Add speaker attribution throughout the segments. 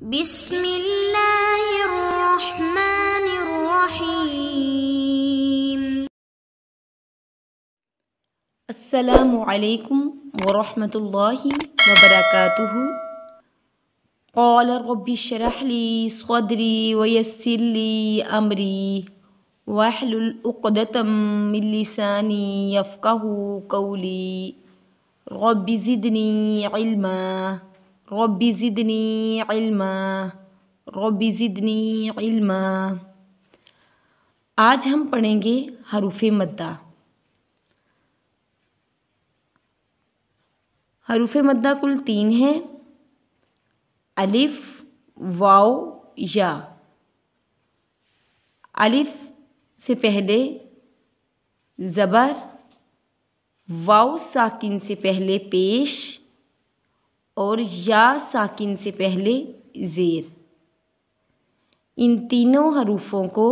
Speaker 1: بسم اللہ الرحمن الرحیم۔
Speaker 2: السلام علیکم ورحمۃ اللہ وبرکاتہ۔ قال رب اشرح لی صدری ویسر لی امری واحلل عقدۃ من لسانی یفقہوا قولی رب زدنی علما رب زدنی علما رب زدنی علما۔ آج ہم پڑھیں گے حروف مدہ۔ حروف مدہ کل 3 ہیں: الف، واو، یا۔ الف سے پہلے زبر، واو ساکن سے پہلے پیش اور یا ساکن سے پہلے زیر۔ ان تینوں حروفوں کو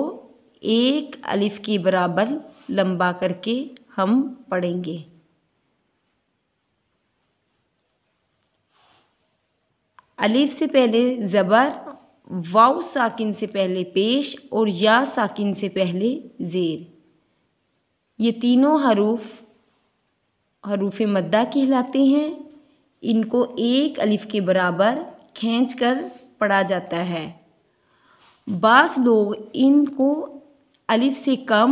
Speaker 2: ایک الف کے برابر لمبا کر کے ہم پڑھیں گے۔ الف سے پہلے زبر، واو ساکن سے پہلے پیش اور یا ساکن سے پہلے زیر۔ یہ تینوں حروف مدہ کہلاتے ہیں۔ ان کو ایک الف کے برابر کھینچ کر پڑھا جاتا ہے۔ بعض لوگ ان کو الف سے کم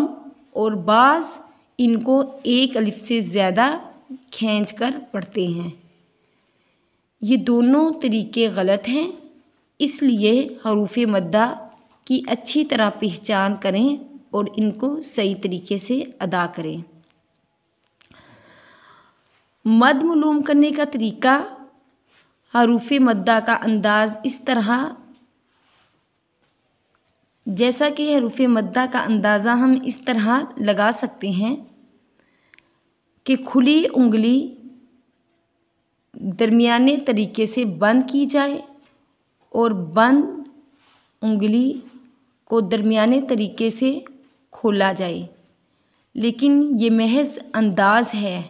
Speaker 2: اور بعض ان کو ایک الف سے زیادہ کھینچ کر پڑھتے ہیں۔ یہ دونوں طریقے غلط ہیں، اس لیے حروف مدہ کی اچھی طرح پہچان کریں اور ان کو صحیح طریقے سے ادا کریں۔ مد معلوم کرنے کا طریقہ: حروف مدہ کا انداز اس طرح، جیسا کہ حروف مدہ کا اندازہ ہم اس طرح لگا سکتے ہیں کہ کھلی انگلی درمیانے طریقے سے بند کی جائے اور بند انگلی کو درمیانے طریقے سے کھولا جائے، لیکن یہ محض انداز ہے۔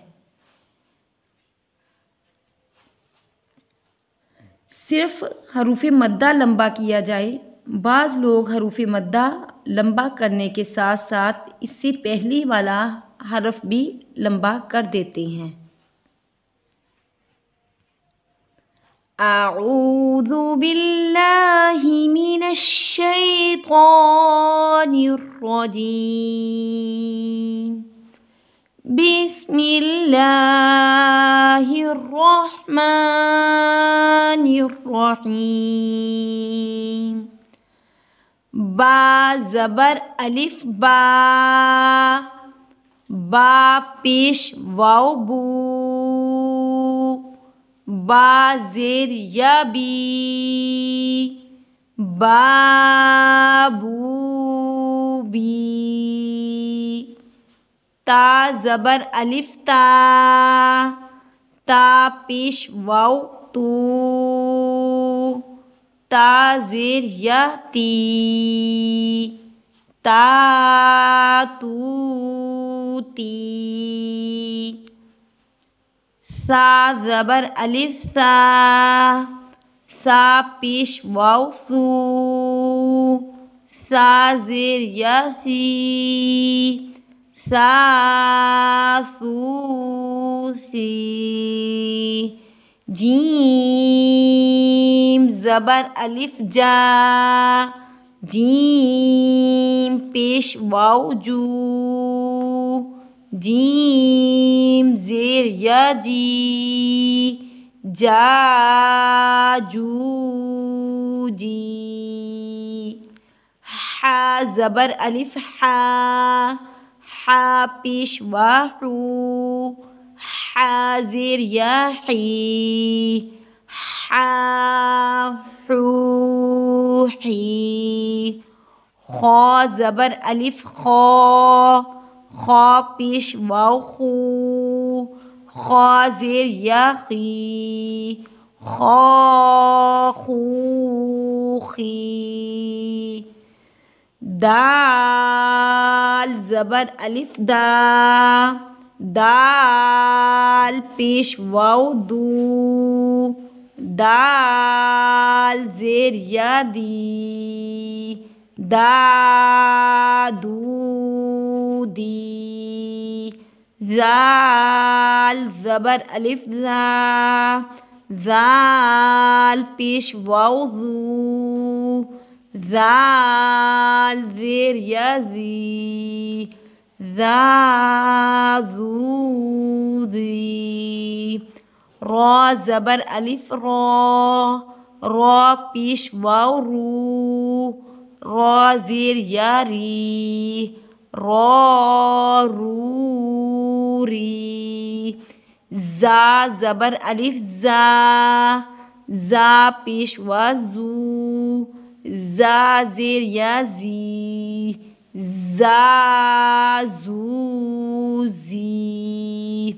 Speaker 2: صرف حروف مدہ لمبا کیا جائے۔ بعض لوگ حروف مدہ لمبا کرنے کے ساتھ ساتھ اس سے پہلے والا حرف بھی لمبا کر دیتے ہیں۔ اعوذ باللہ من الشیطان الرجیم، بسم اللہ الرحمن الرحیم۔ با زبر الف با، با پیش واو بو، با زیر یا بی، بابو بی۔ تا زبر الف تا، تا پیش واو تو، تا زیر یا تی، تا تو تی۔ ثا زبر الف ثا، ثا پیش واو ثو، ثا زیر یا ثی، ثا ثو ثی۔ جیم زبر الف جا، جیم پیش واو جو، جیم زیر یا جی، جا جو جی۔ حا زبر الف حا، حا پیش واحو، حا زیر یا حی، حاحو حی۔ خا زبر الف خا، خا پیش واو خو، خا زیر یا خی، خاخو خی۔ دال زبر الف دا، دال پیش واو دو، دال زیر یا دی دا دو دی ذال زبر الف ذا ذال پیش واو ذو ذال زیر یا زی ذا ذو ذی را زبر الف را را پیش واو رو را زیر یا ری را رو ری زا زبر الف زا زا پیش وا زو زا زیر یا زی زا زو زی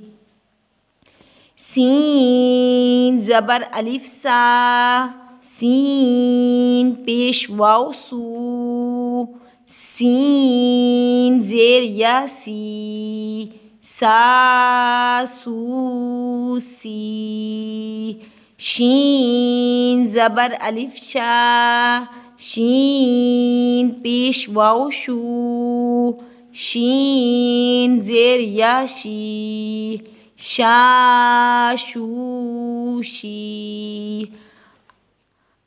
Speaker 2: سین زبر الف سا سین پیش واو سو سین زیر یا سی سا سو سی شین زبر الف شا شین پیش واو شو شین زیر یا شی شا شو شی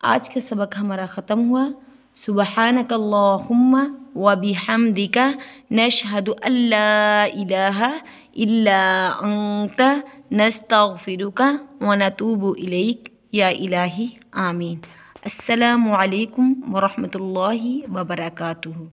Speaker 2: آج کا سبق ہمارا ختم ہوا. سبحانک اللہم و بحمدک نشہد ان لا الہ الا انت نستغفرک و نتوب الیک یا الہی آمین. السلام علیکم ورحمۃ اللہ وبرکاتہ.